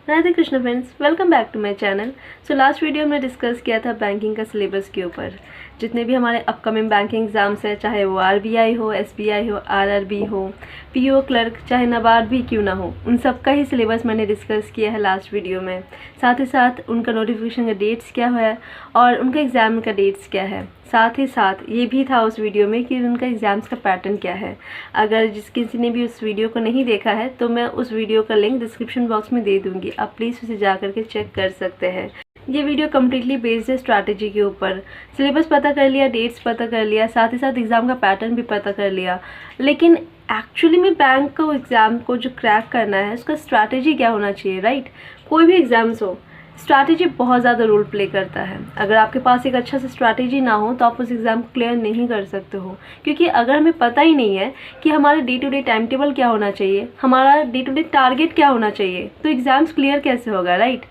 Radhe Krishna friends, welcome back to my channel. So last video में discuss किया था banking का सिलेबस के ऊपर। जितने भी हमारे अपकमिंग बैंकिंग एग्जाम्स है, चाहे वो आरबीआई हो, एसबीआई हो, आरआरबी हो, पीओ क्लर्क, चाहे नाबार्ड भी क्यों ना हो, उन सब का ही सिलेबस मैंने डिस्कस किया है लास्ट वीडियो में। साथ ही साथ उनका नोटिफिकेशन का डेट्स क्या है और उनका एग्ज़ाम का डेट्स क्या है। साथ ही साथ ये भी था उस वीडियो में कि उनका एग्ज़ाम्स का पैटर्न क्या है। अगर किसी ने भी उस वीडियो को नहीं देखा है तो मैं उस वीडियो का लिंक डिस्क्रिप्शन बॉक्स में दे दूँगी, आप प्लीज़ उसे जा करके चेक कर सकते हैं। ये वीडियो कम्प्लीटली बेस्ड है स्ट्रैटेजी के ऊपर। सिलेबस पता कर लिया, डेट्स पता कर लिया, साथ ही साथ एग्ज़ाम का पैटर्न भी पता कर लिया, लेकिन एक्चुअली में बैंक को एग्ज़ाम को जो क्रैक करना है उसका स्ट्रैटेजी क्या होना चाहिए, राइट। कोई भी एग्ज़ाम्स हो, स्ट्रैटेजी बहुत ज़्यादा रोल प्ले करता है। अगर आपके पास एक अच्छा सा स्ट्रैटेजी ना हो तो आप उस एग्ज़ाम को क्लियर नहीं कर सकते हो, क्योंकि अगर हमें पता ही नहीं है कि हमारा day to day time table क्या होना चाहिए, हमारा डे टू डे टारगेट क्या होना चाहिए, तो एग्ज़ाम्स क्लियर कैसे होगा, राइट।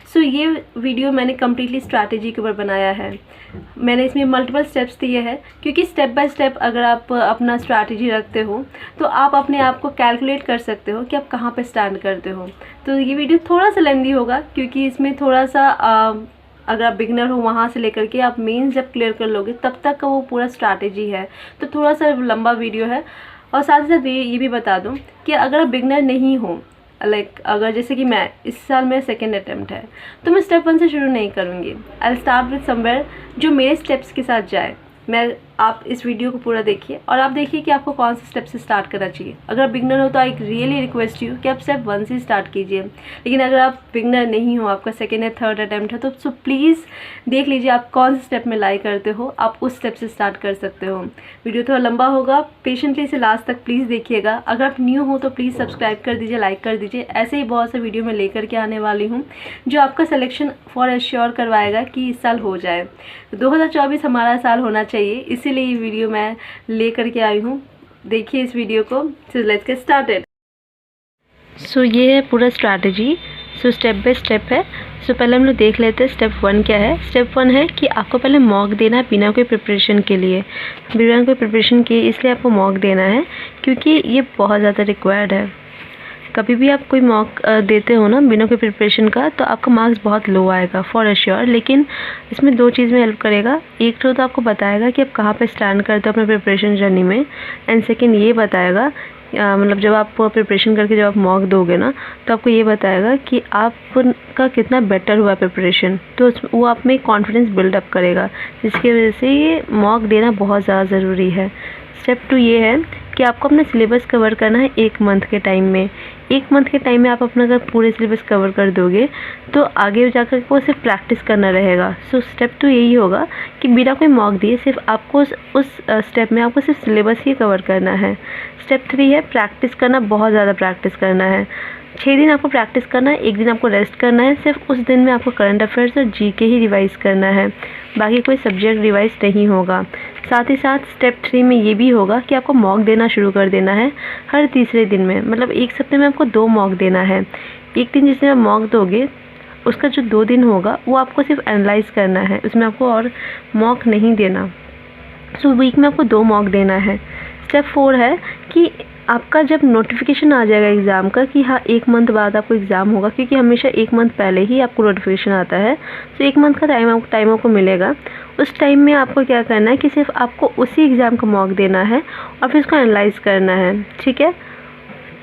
सो ये वीडियो मैंने कम्प्लीटली स्ट्रैटेजी के ऊपर बनाया है। मैंने इसमें मल्टीपल स्टेप्स दिए हैं, क्योंकि स्टेप बाय स्टेप अगर आप अपना स्ट्रैटेजी रखते हो तो आप अपने आप को कैलकुलेट कर सकते हो कि आप कहाँ पे स्टैंड करते हो। तो ये वीडियो थोड़ा सा लेंदी होगा, क्योंकि इसमें थोड़ा सा अगर आप बिगनर हो वहाँ से लेकर के आप मेंस जब क्लियर कर लोगे तब तक का वो पूरा स्ट्रैटेजी है, तो थोड़ा सा लंबा वीडियो है। और साथ ही साथ ये भी बता दूँ कि अगर आप बिगनर नहीं हो, अगर जैसे कि मैं इस साल मेरा सेकेंड अटेम्प्ट है, तो मैं स्टेप 1 से शुरू नहीं करूँगी। आई स्टार्ट विद समवेयर जो मेरे स्टेप्स के साथ जाए। आप इस वीडियो को पूरा देखिए और आप देखिए कि आपको कौन से स्टेप से स्टार्ट करना चाहिए। अगर आप बिगनर हो तो आई रियली रिक्वेस्ट यू कि आप स्टेप 1 से स्टार्ट कीजिए, लेकिन अगर आप बिगनर नहीं हो, आपका सेकेंड या थर्ड अटैम्प्ट है, तो सो प्लीज़ देख लीजिए आप कौन से स्टेप में लाई करते हो, आप उस स्टेप से स्टार्ट कर सकते हो। वीडियो थोड़ा लंबा होगा, पेशेंटली इसे लास्ट तक प्लीज़ देखिएगा। अगर आप न्यू हो तो प्लीज़ सब्सक्राइब कर दीजिए, लाइक कर दीजिए। ऐसे ही बहुत से वीडियो मैं लेकर के आने वाली हूँ जो आपका सिलेक्शन फॉर एश्योर करवाएगा कि इस साल हो जाए। 2024 हमारा साल होना चाहिए, इसीलिए ये वीडियो मैं ले करके आई हूँ। देखिए इस वीडियो को। So let's get started. So ये है पूरा strategy. So step by step है। सो पहले हम लोग देख लेते हैं स्टेप 1 क्या है। स्टेप 1 है कि आपको पहले मॉक देना है बिना कोई प्रिपरेशन के लिए। बिना कोई प्रिपरेशन किए इसलिए आपको मॉक देना है, क्योंकि ये बहुत ज़्यादा रिक्वायर्ड है। कभी भी आप कोई मॉक देते हो ना बिना कोई प्रिपरेशन का, तो आपका मार्क्स बहुत लो आएगा फॉर एश्योर। लेकिन इसमें 2 चीज़ में हेल्प करेगा। एक तो आपको बताएगा कि आप कहाँ पे स्टैंड करते हो अपने प्रिपरेशन जर्नी में, एंड सेकंड ये बताएगा मतलब जब आप प्रिपरेशन करके जब आप मॉक दोगे ना, तो आपको ये बताएगा कि आपका कितना बेटर हुआ प्रिपरेशन, तो वो आप में कॉन्फिडेंस बिल्डअप करेगा, जिसकी वजह से ये मॉक देना बहुत ज़्यादा ज़रूरी है। स्टेप 2 ये है कि आपको अपना सिलेबस कवर करना है 1 मंथ के टाइम में। 1 मंथ के टाइम में आप अपना अगर पूरे सिलेबस कवर कर दोगे तो आगे जाकर वो सिर्फ प्रैक्टिस करना रहेगा। सो स्टेप 2 यही होगा कि बिना कोई मॉक दिए सिर्फ आपको उस स्टेप में आपको सिर्फ सिलेबस ही कवर करना है। स्टेप 3 है प्रैक्टिस करना, बहुत ज़्यादा प्रैक्टिस करना है। 6 दिन आपको प्रैक्टिस करना है, 1 दिन आपको रेस्ट करना है। सिर्फ उस दिन में आपको करंट अफेयर्स और जीके ही रिवाइज़ करना है, बाकी कोई सब्जेक्ट रिवाइज़ नहीं होगा। साथ ही साथ स्टेप 3 में ये भी होगा कि आपको मॉक देना शुरू कर देना है हर तीसरे दिन में। मतलब एक सप्ताह में आपको 2 मॉक देना है। एक दिन जिसमें आप मॉक दोगे उसका जो 2 दिन होगा वो आपको सिर्फ एनालाइज करना है, उसमें आपको और मॉक नहीं देना। सो वीक में आपको 2 मॉक देना है। स्टेप 4 है कि आपका जब नोटिफिकेशन आ जाएगा एग्ज़ाम का कि हाँ 1 मंथ बाद आपको एग्ज़ाम होगा, क्योंकि हमेशा 1 मंथ पहले ही आपको नोटिफिकेशन आता है, तो 1 मंथ का टाइम आपको मिलेगा। उस टाइम में आपको क्या करना है कि सिर्फ आपको उसी एग्ज़ाम का मॉक देना है और फिर उसको एनालाइज करना है, ठीक है।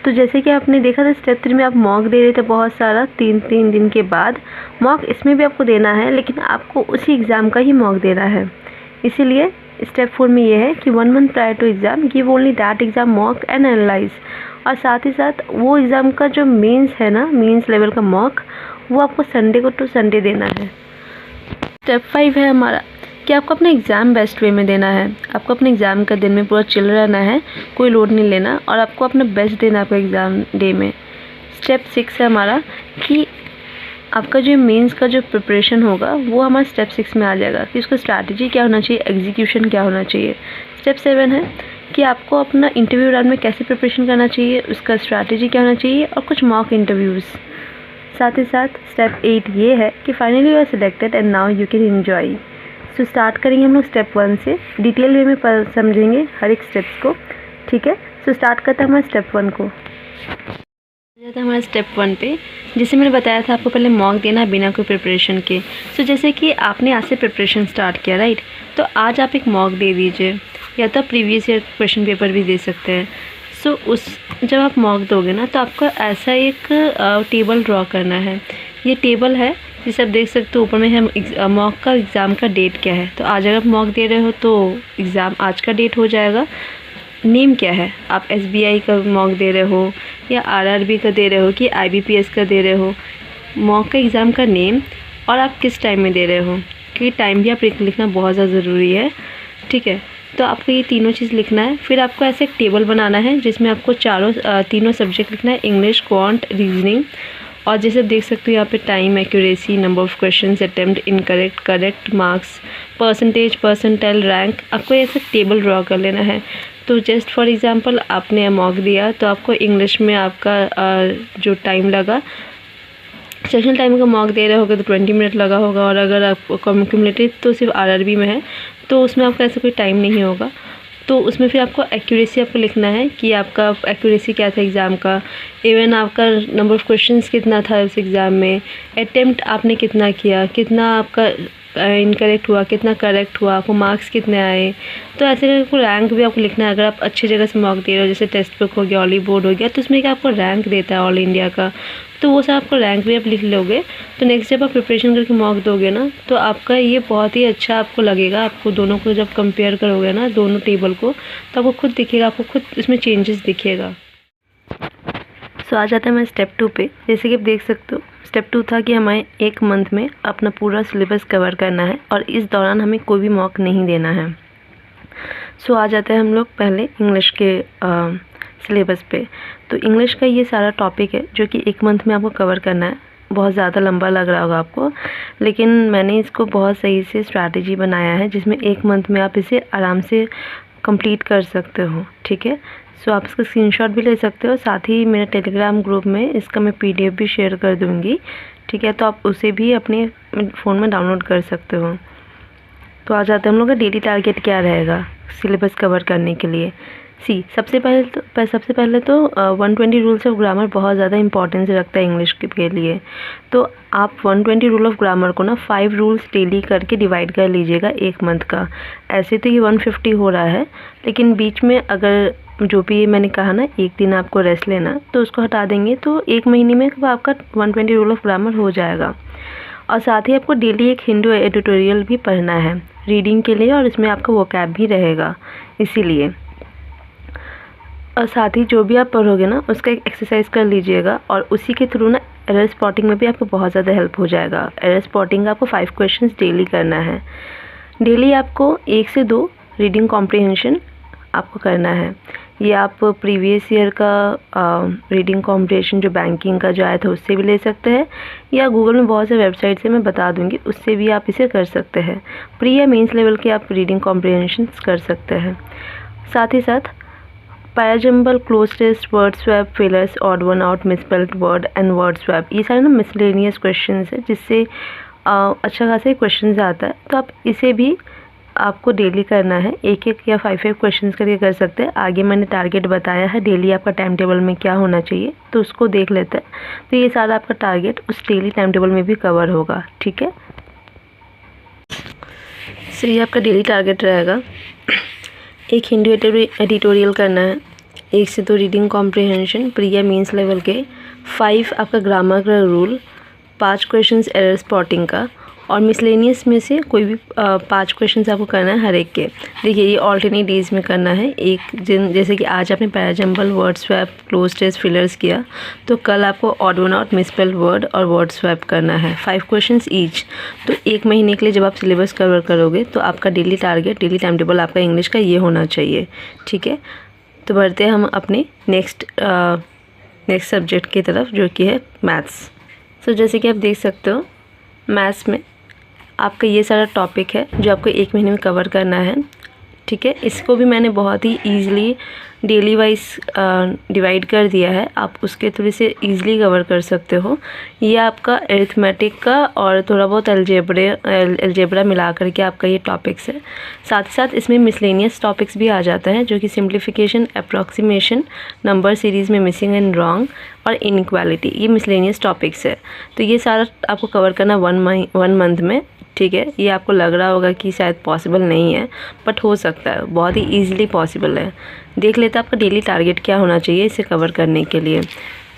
तो जैसे कि आपने देखा था स्टेप 3 में आप मॉक दे रहे थे बहुत सारा, 3 दिन के बाद मॉक इसमें भी आपको देना है, लेकिन आपको उसी एग्ज़ाम का ही मॉक देना है। इसीलिए स्टेप 4 में ये है कि 1 month prior to exam give only that exam mock and analyse. और साथ ही साथ वो एग्ज़ाम का जो मेंस है ना, मेंस लेवल का मॉक, वो आपको संडे को टू संडे देना है। स्टेप 5 है हमारा कि आपको अपना एग्ज़ाम बेस्ट वे में देना है। आपको अपने एग्ज़ाम का दिन में पूरा चिल रहना है, कोई लोड नहीं लेना, और आपको अपना बेस्ट देना है आपका एग्ज़ाम डे में। स्टेप 6 है हमारा कि आपका जो मेंस का जो प्रिपरेशन होगा वो हमारा स्टेप 6 में आ जाएगा कि उसका स्ट्रैटेजी क्या होना चाहिए, एग्जीक्यूशन क्या होना चाहिए। स्टेप 7 है कि आपको अपना इंटरव्यू राउंड में कैसे प्रिपरेशन करना चाहिए, उसका स्ट्रैटेजी क्या होना चाहिए, और कुछ मॉक इंटरव्यूज़। साथ ही साथ स्टेप 8 ये है कि finally you are selected and now you can enjoy. So start करेंगे हम लोग स्टेप 1 से, डिटेल वे में समझेंगे हर एक स्टेप्स को, ठीक है। सो स्टार्ट करते हैं हमारे स्टेप 1 को। जाता है हमारा स्टेप 1 पे, जिसे मैंने बताया था आपको पहले मॉक देना बिना कोई प्रिपरेशन के। सो जैसे कि आपने आज से प्रिपरेशन स्टार्ट किया, राइट, तो आज आप एक मॉक दे दीजिए, या तो प्रीवियस ईयर क्वेश्चन पेपर भी दे सकते हैं। सो जब आप मॉक दोगे ना, तो आपको ऐसा एक टेबल ड्रॉ करना है। ये टेबल है जिसे आप देख सकते हो ऊपर में है मॉक का एग्ज़ाम का डेट क्या है। तो आज अगर आप मॉक दे रहे हो तो एग्ज़ाम आज का डेट हो जाएगा। नेम क्या है, आप SBI का मॉक दे रहे हो या RRB का दे रहे हो कि IBPS का दे रहे हो, मॉक का एग्ज़ाम का नेम और आप किस टाइम में दे रहे हो, क्योंकि टाइम भी आप लिखना बहुत ज़्यादा ज़रूरी है, ठीक है। तो आपको ये तीनों चीज़ लिखना है। फिर आपको ऐसे एक टेबल बनाना है जिसमें आपको तीनों सब्जेक्ट लिखना है, इंग्लिश, क्वांट, रीजनिंग। और जैसे आप देख सकते हो यहाँ पे time, accuracy, number of questions attempt, incorrect, correct, marks, percentage, percentile, rank, आपको ऐसे टेबल ड्रॉ कर लेना है। तो जस्ट फॉर एग्जांपल आपने मॉक दिया तो आपको इंग्लिश में आपका जो टाइम लगा, सेक्शन टाइम का मॉक दे रहे होगे तो 20 मिनट लगा होगा, और अगर आप क्यूमुलेटिव तो सिर्फ RRB में है तो उसमें आपका ऐसा कोई टाइम नहीं होगा। तो उसमें फिर आपको एक्यूरेसी आपको लिखना है कि आपका एक्यूरेसी क्या था एग्ज़ाम का, इवन आपका नंबर ऑफ़ क्वेश्चंस कितना था उस एग्ज़ाम में, अटेम्प्ट आपने कितना किया, कितना आपका इनकरेक्ट हुआ, कितना करेक्ट हुआ, आपको मार्क्स कितने आए। तो ऐसे करके आपको रैंक भी आपको लिखना है। अगर आप अच्छी जगह से मॉक दे रहे हो, जैसे टेक्स्ट बुक हो गया, ऑली बोर्ड हो गया, तो उसमें क्या आपको रैंक देता है ऑल इंडिया का, तो वो सब आपको रैंक भी आप लिख लोगे। तो नेक्स्ट जब आप प्रिपरेशन करके मॉक दोगे ना, तो आपका ये बहुत ही अच्छा आपको लगेगा। आपको दोनों को जब कंपेयर करोगे ना, दोनों टेबल को, तो आपको खुद दिखेगा, आपको खुद इसमें चेंजेस दिखेगा। सो आ जाता है मैं स्टेप 2 पे। जैसे कि आप देख सकते हो, स्टेप 2 था कि हमें एक मंथ में अपना पूरा सिलेबस कवर करना है और इस दौरान हमें कोई भी मॉक नहीं देना है। सो आ जाते हैं हम लोग पहले इंग्लिश के सिलेबस पे। तो इंग्लिश का ये सारा टॉपिक है जो कि एक मंथ में आपको कवर करना है। बहुत ज़्यादा लंबा लग रहा होगा आपको, लेकिन मैंने इसको बहुत सही से स्ट्रैटेजी बनाया है जिसमें एक मंथ में आप इसे आराम से कंप्लीट कर सकते हो, ठीक है। सो आप इसका स्क्रीनशॉट भी ले सकते हो, साथ ही मेरे टेलीग्राम ग्रुप में इसका मैं PDF भी शेयर कर दूँगी, ठीक है। तो आप उसे भी अपने फ़ोन में डाउनलोड कर सकते हो। तो आ जाते हैं हम लोग का डेली टारगेट क्या रहेगा सिलेबस कवर करने के लिए। सबसे पहले तो 120 रूल्स ऑफ ग्रामर बहुत ज़्यादा इंपॉर्टेंस रखता है इंग्लिश के लिए। तो आप 120 रूल ऑफ ग्रामर को ना 5 रूल्स डेली करके डिवाइड कर लीजिएगा एक मंथ का। ऐसे तो ये 150 हो रहा है, लेकिन बीच में अगर जो भी मैंने कहा ना एक दिन आपको रेस्ट लेना, तो उसको हटा देंगे तो एक महीने में आपका 120 रूल ऑफ ग्रामर हो जाएगा। और साथ ही आपको डेली एक हिंदू एडिटोरियल भी पढ़ना है रीडिंग के लिए, और इसमें आपका वोकैब भी रहेगा इसीलिए। और साथ ही जो भी आप पढ़ोगे ना उसका एक एक्सरसाइज कर लीजिएगा, और उसी के थ्रू ना एरर स्पॉटिंग में भी आपको बहुत ज़्यादा हेल्प हो जाएगा। एरर स्पॉटिंग का आपको 5 क्वेश्चंस डेली करना है। डेली आपको 1 से 2 रीडिंग कॉम्प्रिहेंशन आपको करना है। ये आप प्रीवियस ईयर का रीडिंग कॉम्प्रिहेंशन जो बैंकिंग का जो आया था उससे भी ले सकते हैं, या गूगल में बहुत से वेबसाइट से मैं बता दूंगी उससे भी आप इसे कर सकते हैं। प्री या मेंस लेवल के आप रीडिंग कॉम्प्रिहेंशन कर सकते हैं। साथ ही साथ parajumble, cloze test, word swap, fillers, odd one out, misspelled word and word swap, ये सारे ना मिसलेनियस क्वेश्चंस है जिससे अच्छा खासा क्वेश्चंस आता है। तो आप इसे भी आपको डेली करना है, 1-1 या 5-5 क्वेश्चंस करके कर सकते हैं। आगे मैंने टारगेट बताया है डेली आपका टाइम टेबल में क्या होना चाहिए, तो उसको देख लेते हैं। तो ये सारा आपका टारगेट उस डेली टाइम टेबल में भी कवर होगा, ठीक है। सो ये आपका डेली टारगेट रहेगा। एक हिंदू एडिटोरियल करना है, 1 से 2 रीडिंग कॉम्प्रिहेंशन प्री या मीन्स लेवल के, 5 आपका ग्रामर का रूल, 5 क्वेश्चंस एरर स्पॉटिंग का, और मिसलेनियस में से कोई भी 5 क्वेश्चंस आपको करना है हर एक के। देखिए ये ऑल्टरनेट डेज में करना है। एक दिन जैसे कि आज आपने parajumble, word swap, cloze test, fillers किया, तो कल आपको odd one out, misspelled word और वर्ड स्वैप करना है, 5 क्वेश्चंस ईच। तो एक महीने के लिए जब आप सिलेबस कवर करोगे तो आपका daily target, daily time table आपका इंग्लिश का ये होना चाहिए, ठीक है। तो बढ़ते हैं हम अपने नेक्स्ट सब्जेक्ट की तरफ जो कि है मैथ्स। सो जैसे कि आप देख सकते हो मैथ्स में आपका ये सारा टॉपिक है जो आपको एक महीने में कवर करना है। ठीक है। इसको भी मैंने बहुत ही ईज़िली डेली वाइज डिवाइड कर दिया है, आप उसके थ्रू से ईज़िली कवर कर सकते हो। ये आपका अरिथमेटिक का और थोड़ा बहुत अलजेब्रा मिला करके आपका ये टॉपिक्स है। साथ ही साथ इसमें मिसलेनियस टॉपिक्स भी आ जाता है, जो कि सिंप्लीफिकेशन, अप्रॉक्सीमेशन, नंबर सीरीज़ में मिसिंग एंड रॉन्ग और इनइक्वालिटी, ये मिसलेनियस टॉपिक्स है। तो ये सारा आपको कवर करना वन मंथ में, ठीक है। ये आपको लग रहा होगा कि शायद पॉसिबल नहीं है, बट हो सकता है, बहुत ही ईजिली पॉसिबल है। देख लेते हैं आपका डेली टारगेट क्या होना चाहिए इसे कवर करने के लिए।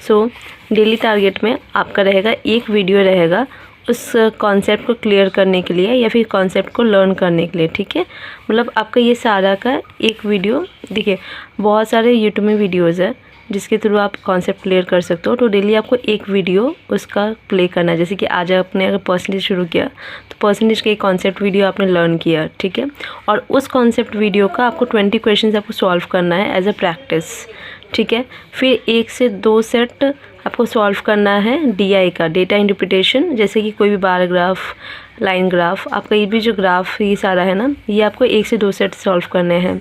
सो डेली टारगेट में आपका रहेगा एक वीडियो रहेगा उस कॉन्सेप्ट को क्लियर करने के लिए या फिर कॉन्सेप्ट को लर्न करने के लिए, ठीक है। मतलब आपका ये सारा का एक वीडियो, देखिए बहुत सारे यूट्यूब में वीडियोज़ है जिसके थ्रू आप कॉन्सेप्ट क्लियर कर सकते हो। तो डेली आपको एक वीडियो उसका प्ले करना है। जैसे कि आज आपने अगर परसेंटेज शुरू किया तो परसेंटेज का एक कॉन्सेप्ट वीडियो आपने लर्न किया, ठीक है। और उस कॉन्सेप्ट वीडियो का आपको 20 क्वेश्चन आपको सॉल्व करना है एज अ प्रैक्टिस, ठीक है। फिर 1 से 2 सेट आपको सॉल्व करना है DI का, डेटा इंटरप्रिटेशन, जैसे कि कोई भी बार ग्राफ, लाइन ग्राफ, आपका ये भी जो ग्राफ ये सारा है ना, ये आपको 1 से 2 सेट सॉल्व करने हैं,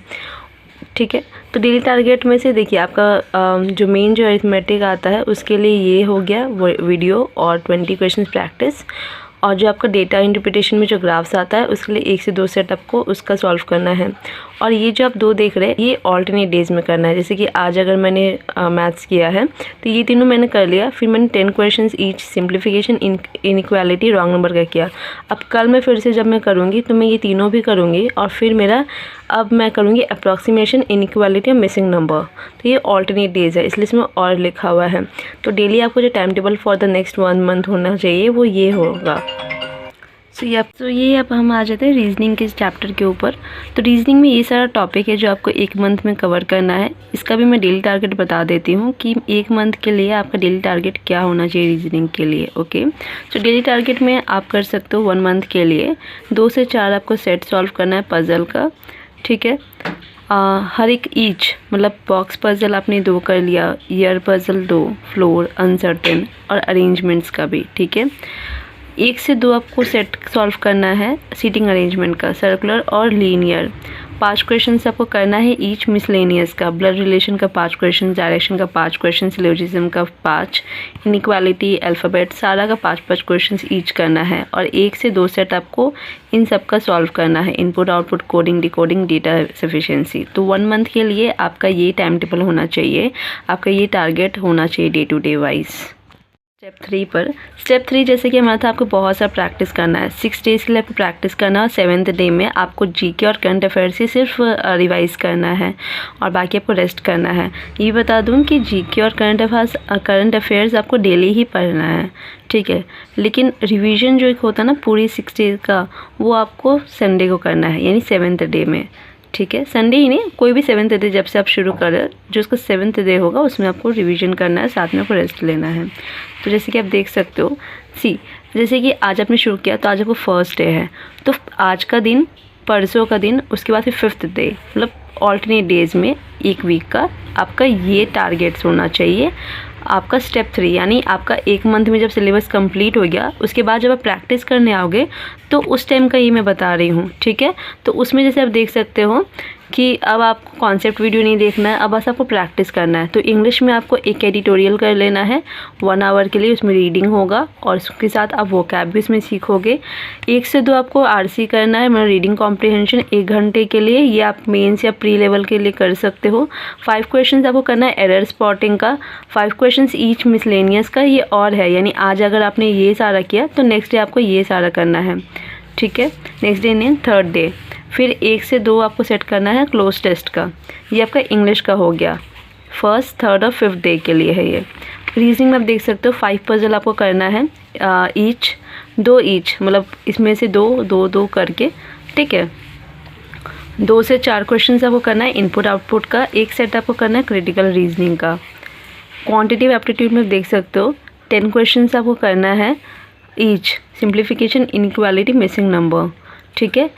ठीक है। तो डेली टारगेट में से देखिए आपका जो मेन जो अरिथमेटिक आता है उसके लिए ये हो गया वीडियो और 20 क्वेश्चन प्रैक्टिस। और जो आपका डेटा इंटरप्रिटेशन में जो ग्राफ्स आता है उसके लिए 1 से 2 सेट आपको उसका सॉल्व करना है। और ये जो आप 2 देख रहे हैं ये ऑल्टरनेट डेज में करना है। जैसे कि आज अगर मैंने मैथ्स किया है तो ये तीनों मैंने कर लिया, फिर मैंने 10 questions each, simplification, inequality, wrong number का किया। अब कल मैं फिर से जब मैं करूँगी तो मैं ये तीनों भी करूँगी और फिर मेरा अब मैं करूँगी अप्रॉक्सीमेशन, इनइक्वालिटी और मिसिंग नंबर। तो ये ऑल्टरनेट डेज है इसलिए इसमें और लिखा हुआ है। तो डेली आपको जो time table for the next 1 month होना चाहिए वो ये होगा। तो ये अब हम आ जाते हैं रीजनिंग के चैप्टर के ऊपर। तो रीजनिंग में ये सारा टॉपिक है जो आपको 1 मंथ में कवर करना है। इसका भी मैं डेली टारगेट बता देती हूँ कि 1 मंथ के लिए आपका डेली टारगेट क्या होना चाहिए रीजनिंग के लिए, ओके। तो डेली टारगेट में आप कर सकते हो 1 मंथ के लिए 2 से 4 आपको सेट सॉल्व करना है पज़ल का, ठीक है। हर एक ईच, मतलब बॉक्स पज़ल आपने 2 कर लिया, ईयर पज़ल 2, फ्लोर, अनसर्टेन और अरेंजमेंट्स का भी, ठीक है। 1 से 2 आपको सेट सॉल्व करना है सीटिंग अरेंजमेंट का, सर्कुलर और लीनियर। 5 क्वेश्चन आपको करना है ईच मिसलेनियस का, ब्लड रिलेशन का 5 क्वेश्चन, डायरेक्शन का 5 क्वेश्चन, सिलोजिज्म का 5, इनइक्वालिटी, अल्फ़ाबेट सारा का 5-5 क्वेश्चन ईच करना है। और 1 से 2 सेट आपको इन सब का सॉल्व करना है, input output, coding, decoding, data sufficiency. तो 1 मंथ के लिए आपका ये टाइम टेबल होना चाहिए, आपका ये टारगेट होना चाहिए day to day wise. Step 3 जैसे कि हमारा था, आपको बहुत सारा प्रैक्टिस करना है। 6 डेज़ के लिए आपको प्रैक्टिस करना है और 7th डे में आपको जीके और करंट अफेयर्स ही सिर्फ रिवाइज़ करना है और बाकी आपको रेस्ट करना है। ये बता दूं कि जीके और करंट अफेयर्स आपको डेली ही पढ़ना है, ठीक है। लेकिन रिवीजन जो एक होता है ना पूरी 6 डेज़ का, वो आपको संडे को करना है, यानी 7th डे में, ठीक है। संडे ही नहीं, कोई भी 7th डे जब से आप शुरू करें, जो उसका 7th डे होगा उसमें आपको रिवीजन करना है, साथ में आपको रेस्ट लेना है। तो जैसे कि आप देख सकते हो, जैसे कि आज आपने शुरू किया तो आज आपको फर्स्ट डे है, तो आज का दिन, परसों का दिन, उसके बाद फिर 5th डे, मतलब ऑल्टरनेट डेज़ में 1 वीक का आपका ये टारगेट्स होना चाहिए। आपका स्टेप 3 यानी आपका 1 मंथ में जब सिलेबस कंप्लीट हो गया उसके बाद जब आप प्रैक्टिस करने आओगे तो उस टाइम का ये मैं बता रही हूँ, ठीक है। तो उसमें जैसे आप देख सकते हो कि अब आपको कॉन्सेप्ट वीडियो नहीं देखना है, अब बस आपको प्रैक्टिस करना है। तो इंग्लिश में आपको एक एडिटोरियल कर लेना है 1 आवर के लिए, उसमें रीडिंग होगा और उसके साथ आप वोकैब भी उसमें सीखोगे। 1 से 2 आपको RC करना है, मतलब रीडिंग कॉम्प्रिहेंशन 1 घंटे के लिए, ये आप मेंस या प्री लेवल के लिए कर सकते हो। 5 क्वेश्चन आपको करना है एरर स्पॉटिंग का, 5 क्वेश्चन ईच मिसलेनियस का, ये और है, यानी आज अगर आपने ये सारा किया तो नेक्स्ट डे आपको ये सारा करना है, ठीक है। नेक्स्ट डे नहीं, 3rd डे फिर 1 से 2 आपको सेट करना है क्लोज टेस्ट का, ये आपका इंग्लिश का हो गया। 1st, 3rd और 5th डे के लिए है ये। रीजनिंग में आप देख सकते हो 5 पजल आपको करना है ईच, 2 ईच, मतलब इसमें से 2 करके, ठीक है। 2 से 4 क्वेश्चन आपको करना है इनपुट आउटपुट का, 1 सेट आपको करना है क्रिटिकल रीजनिंग का। क्वांटिटिव एप्टीट्यूड में देख सकते हो 10 क्वेश्चन आपको करना है each, simplification, inequality, missing number, ठीक है।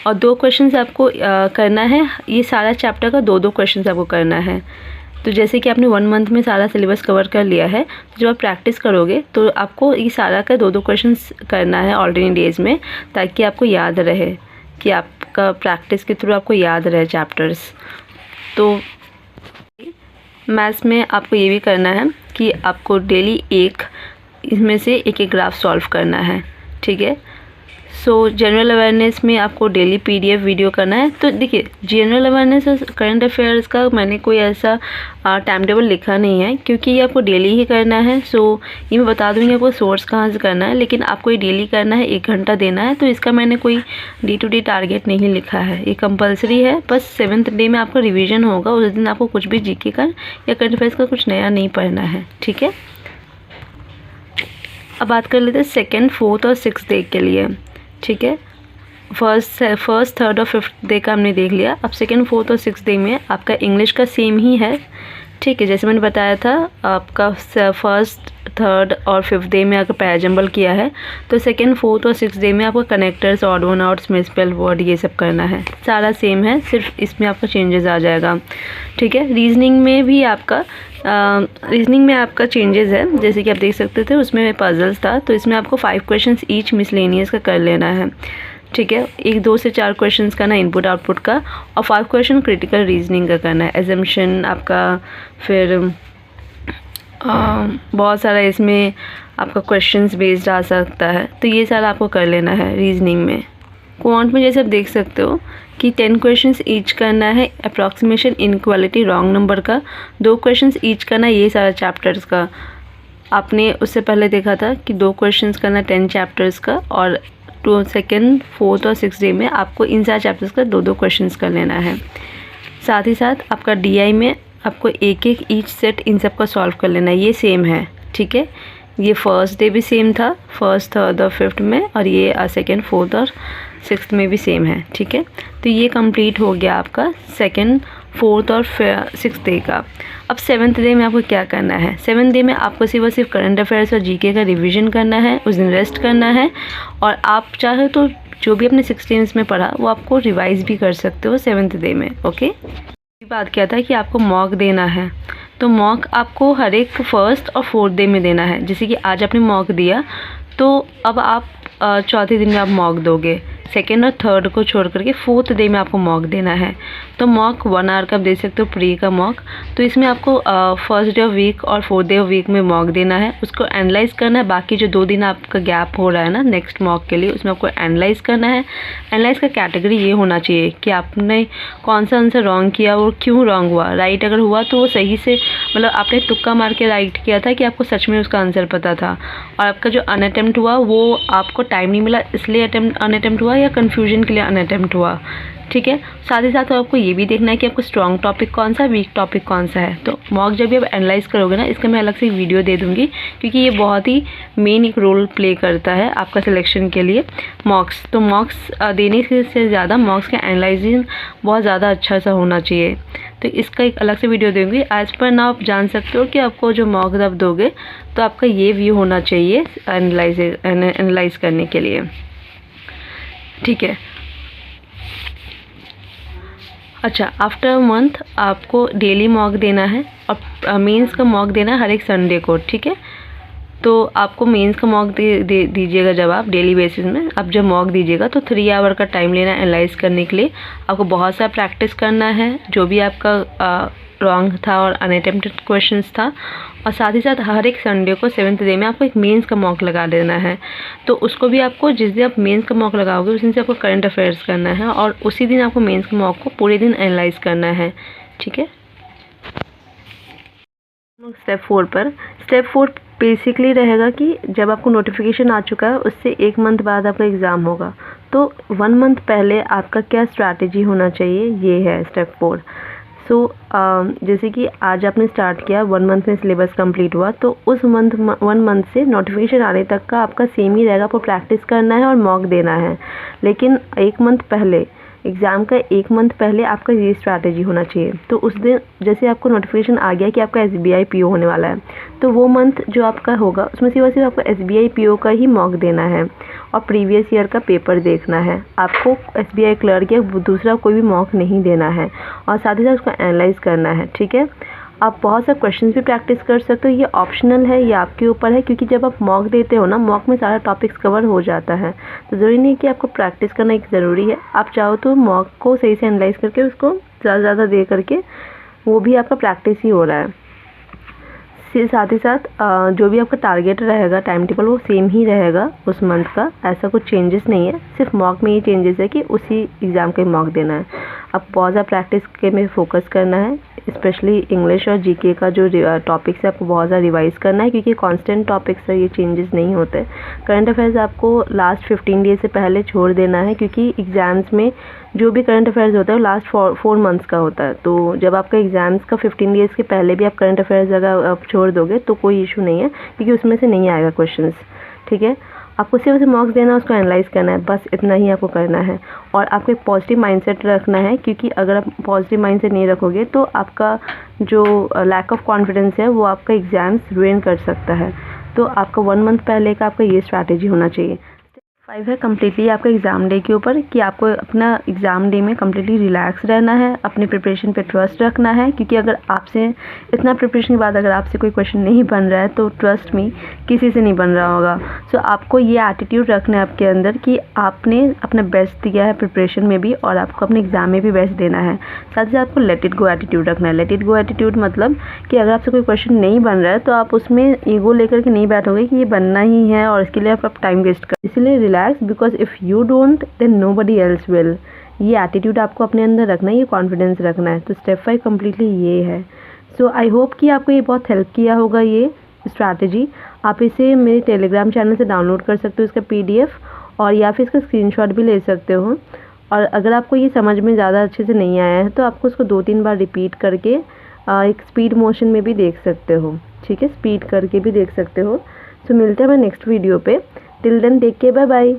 और 2 क्वेश्चंस आपको करना है, ये सारा चैप्टर का 2-2 क्वेश्चंस आपको करना है। तो जैसे कि आपने 1 मंथ में सारा सिलेबस कवर कर लिया है, तो जब आप प्रैक्टिस करोगे तो आपको ये सारा का 2-2 क्वेश्चंस करना है ऑल्टरनेट डेज में, ताकि आपको याद रहे कि आप आपका प्रैक्टिस के थ्रू आपको याद रहे चैप्टर्स। तो मैथ्स में आपको ये भी करना है कि आपको डेली इसमें से एक ग्राफ सॉल्व करना है, ठीक है। सो जनरल अवेयरनेस में आपको डेली पीडीएफ वीडियो करना है। तो देखिए, जनरल अवेयरनेस और करंट अफेयर्स का मैंने कोई ऐसा टाइम टेबल लिखा नहीं है, क्योंकि ये आपको डेली ही करना है। सो ये मैं बता दूँगी आपको सोर्स कहाँ से करना है, लेकिन आपको ये डेली करना है, 1 घंटा देना है। तो इसका मैंने कोई डे टू डे टारगेट नहीं लिखा है, ये कंपलसरी है। बस 7th डे में आपका रिविज़न होगा, उस दिन आपको कुछ भी जीके का या करंट अफेयर्स का कुछ नया नहीं पढ़ना है, ठीक है। अब बात कर लेते हैं 2nd, 4th और 6th डे के लिए, ठीक है। फर्स्ट, 3rd और 5th डे का हमने देख लिया। अब 2nd, 4th और 6th डे में आपका इंग्लिश का सेम ही है, ठीक है। जैसे मैंने बताया था, आपका 1st, 3rd और 5th डे में आपका पैराजम्बल किया है, तो 2nd, 4th और 6th डे में आपको connectors, odd one outs, misspell word ये सब करना है। सारा सेम है, सिर्फ इसमें आपका चेंजेस आ जाएगा, ठीक है। रीजनिंग में आपका चेंजेस है, जैसे कि आप देख सकते थे उसमें पजल्स था, तो इसमें आपको 5 क्वेश्चंस ईच मिसलेनियस का कर लेना है, ठीक है। 2 से 4 क्वेश्चंस करना इनपुट आउटपुट का, और 5 क्वेश्चन क्रिटिकल रीजनिंग का करना है, एजम्पशन आपका। फिर बहुत सारा इसमें आपका क्वेश्चंस बेस्ड आ सकता है, तो ये सारा आपको कर लेना है रीजनिंग में। क्वांट में जैसे आप देख सकते हो कि 10 क्वेश्चंस ईच करना है, अप्रॉक्सीमेशन, इनक्वालिटी, रॉन्ग नंबर का 2 क्वेश्चंस ईच करना है, ये सारा चैप्टर्स का। आपने उससे पहले देखा था कि 2 क्वेश्चंस करना 10 चैप्टर्स का, और 2nd, 4th और 6th डे में आपको इन सारे चैप्टर्स का 2-2 क्वेश्चंस कर लेना है। साथ ही साथ आपका डीआई में आपको एक ईच सेट इन सब का सॉल्व कर लेना है, ये सेम है, ठीक है। ये फर्स्ट डे भी सेम था, 1st, 3rd और 5th में, और ये 2nd, 4th और 6th में भी सेम है, ठीक है। तो ये कंप्लीट हो गया आपका 2nd, 4th और 6th डे का। अब 7th डे में आपको क्या करना है? 7th डे में आपको सिर्फ करंट अफेयर्स और जीके का रिवीजन करना है, उस दिन रेस्ट करना है, और आप चाहे तो जो भी अपने 16th में पढ़ा वो आपको रिवाइज भी कर सकते हो 7th डे में, ओके। बात क्या था कि आपको मॉक देना है, तो मॉक आपको हर एक 1st और 4th डे में देना है। जैसे कि आज आपने मॉक दिया, तो अब आप 4थे दिन में आप मॉक दोगे, 2nd और 3rd को छोड़ करके 4th डे में आपको मॉक देना है। तो मॉक 1 आवर का आप दे सकते हो, प्री का मॉक। तो इसमें आपको 1st डे ऑफ वीक और 4th डे ऑफ वीक में मॉक देना है, उसको एनालाइज करना है। बाकी जो 2 दिन आपका गैप हो रहा है ना नेक्स्ट मॉक के लिए, उसमें आपको एनालाइज करना है। एनालाइज का कैटेगरी ये होना चाहिए कि आपने कौन सा आंसर रॉन्ग किया और क्यों रॉन्ग हुआ। राइट अगर हुआ तो वो सही से, मतलब आपने तुक्का मार के राइट किया था कि आपको सच में उसका आंसर पता था, और आपका जो अनअटेम्प्ट हुआ वो आपको टाइम नहीं मिला इसलिए अनअटेम्प्ट हुआ, या कन्फ्यूजन के लिए अनअटेम्प्ट हुआ, ठीक है। साथ ही साथ आपको ये भी देखना है कि आपको स्ट्रॉन्ग टॉपिक कौन सा, वीक टॉपिक कौन सा है। तो मॉक जब भी आप एनालाइज करोगे ना, इसका मैं अलग से वीडियो दे दूँगी, क्योंकि ये बहुत ही मेन एक रोल प्ले करता है आपका सिलेक्शन के लिए मॉक्स। तो मॉक्स देने से ज़्यादा मॉक्स का एनालाइजिंग बहुत ज़्यादा अच्छा सा होना चाहिए, तो इसका एक अलग से वीडियो दूँगी। आज पर ना आप जान सकते हो कि आपको जो मॉक जब दोगे तो आपका ये व्यू होना चाहिए एनालाइज करने के लिए, ठीक है। अच्छा, आफ्टर मंथ आपको डेली मॉक देना है, और मेंस का मॉक देना है हर एक संडे को, ठीक है। तो आपको मेंस का मॉक दीजिएगा जब आप डेली बेसिस में, आप जब मॉक दीजिएगा तो 3 आवर का टाइम लेना है एनालाइज करने के लिए। आपको बहुत सारा प्रैक्टिस करना है, जो भी आपका रॉन्ग था और अनअटेम्प्टेड क्वेश्चंस था, और साथ ही साथ हर एक संडे को 7th डे में आपको एक मेंस का मॉक लगा देना है। तो उसको भी आपको, जिस दिन आप मेंस का मॉक लगाओगे उस दिन से आपको करंट अफेयर्स करना है, और उसी दिन आपको मेंस का मॉक को पूरे दिन एनालाइज करना है, ठीक है। स्टेप 4 पर, स्टेप 4 बेसिकली रहेगा कि जब आपको नोटिफिकेशन आ चुका है उससे 1 मंथ बाद आपका एग्ज़ाम होगा, तो 1 मंथ पहले आपका क्या स्ट्रैटेजी होना चाहिए, ये है स्टेप 4। सो जैसे कि आज आपने स्टार्ट किया, 1 मंथ में सिलेबस कंप्लीट हुआ, तो उस 1 मंथ से नोटिफिकेशन आने तक का आपका सेम ही रहेगा। आपको प्रैक्टिस करना है और मॉक देना है, लेकिन 1 मंथ पहले, एग्ज़ाम का 1 मंथ पहले आपका ये स्ट्रैटेजी होना चाहिए। तो उस दिन जैसे आपको नोटिफिकेशन आ गया कि आपका SBI PO होने वाला है, तो वो मंथ जो आपका होगा उसमें सिर्फ आपको SBI PO का ही मॉक देना है, और प्रीवियस ईयर का पेपर देखना है। आपको SBI क्लर्क या दूसरा कोई भी मॉक नहीं देना है, और साथ ही साथ उसको एनालाइज करना है, ठीक है। आप बहुत सारे क्वेश्चन भी प्रैक्टिस कर सकते हो, ये ऑप्शनल है, ये आपके ऊपर है, क्योंकि जब आप मॉक देते हो ना, मॉक में सारा टॉपिक्स कवर हो जाता है, तो ज़रूरी नहीं कि आपको प्रैक्टिस करना एक ज़रूरी है। आप चाहो तो मॉक को सही से एनालाइज करके उसको ज़्यादा ज़्यादा दे करके, वो भी आपका प्रैक्टिस ही हो रहा है। साथ ही साथ जो भी आपका टारगेट रहेगा, टाइम टेबल, वो सेम ही रहेगा उस मंथ का, ऐसा कुछ चेंजेस नहीं है। सिर्फ मॉक में ये चेंजेस है कि उसी एग्ज़ाम का मॉक देना है। आपको बहुत ज़्यादा प्रैक्टिस के में फोकस करना है, स्पेशली इंग्लिश और जीके का जो टॉपिक्स है आपको बहुत ज़्यादा रिवाइज़ करना है, क्योंकि कांस्टेंट टॉपिक्स है, ये चेंजेस नहीं होते। करंट अफेयर्स आपको लास्ट 15 डेज से पहले छोड़ देना है, क्योंकि एग्ज़ाम्स में जो भी करंट अफेयर्स होता है वो लास्ट 4 मंथ्स का होता है। तो जब आपका एग्ज़ाम्स का 15 डेज़ के पहले भी आप करंट अफेयर्स अगर आप छोड़ दोगे तो कोई इशू नहीं है, क्योंकि उसमें से नहीं आएगा क्वेश्चंस। ठीक है, आपको सिर्फ उसे मार्क्स देना है, उसको एनालाइज करना है, बस इतना ही आपको करना है। और आपको एक पॉजिटिव माइंडसेट रखना है, क्योंकि अगर आप पॉजिटिव माइंडसेट नहीं रखोगे तो आपका जो लैक ऑफ कॉन्फिडेंस है वो आपका एग्ज़ाम्स रुइन कर सकता है। तो आपका 1 मंथ पहले का आपका ये स्ट्रैटेजी होना चाहिए। 5 है कम्प्लीटली आपका एग्ज़ाम डे के ऊपर, कि आपको अपना एग्ज़ाम डे में कम्प्लीटली रिलैक्स रहना है, अपनी प्रिपरेशन पे ट्रस्ट रखना है, क्योंकि अगर आपसे इतना प्रिपरेशन के बाद अगर आपसे कोई क्वेश्चन नहीं बन रहा है तो ट्रस्ट मी किसी से नहीं बन रहा होगा। सो आपको ये एटीट्यूड रखना है आपके अंदर कि आपने अपना बेस्ट दिया है प्रिपरेशन में भी, और आपको अपने एग्ज़ाम में भी बेस्ट देना है। साथ ही आपको लेट इट गो एटीट्यूड रखना है। लेट इट गो एटीट्यूड मतलब कि अगर आपसे कोई क्वेश्चन नहीं बन रहा है तो आप उसमें ईगो लेकर के नहीं बैठोगे कि ये बनना ही है और इसके लिए आप टाइम वेस्ट कर, इसलिए relax, because if you don't then nobody else will. ये एटीट्यूड आपको अपने अंदर रखना है, ये कॉन्फिडेंस रखना है। तो स्टेप 5 कम्प्लीटली ये है। सो आई होप कि आपको ये बहुत हेल्प किया होगा ये स्ट्रैटेजी। आप इसे मेरे टेलीग्राम चैनल से डाउनलोड कर सकते हो इसका PDF, और या फिर इसका स्क्रीनशॉट भी ले सकते हो। और अगर आपको ये समझ में ज़्यादा अच्छे से नहीं आया है तो आपको उसको 2-3 बार रिपीट करके एक स्पीड मोशन में भी देख सकते हो। ठीक है, स्पीड करके भी देख सकते हो। सो मिलते हैं हमारे नेक्स्ट वीडियो पे। Till then take care, bye bye.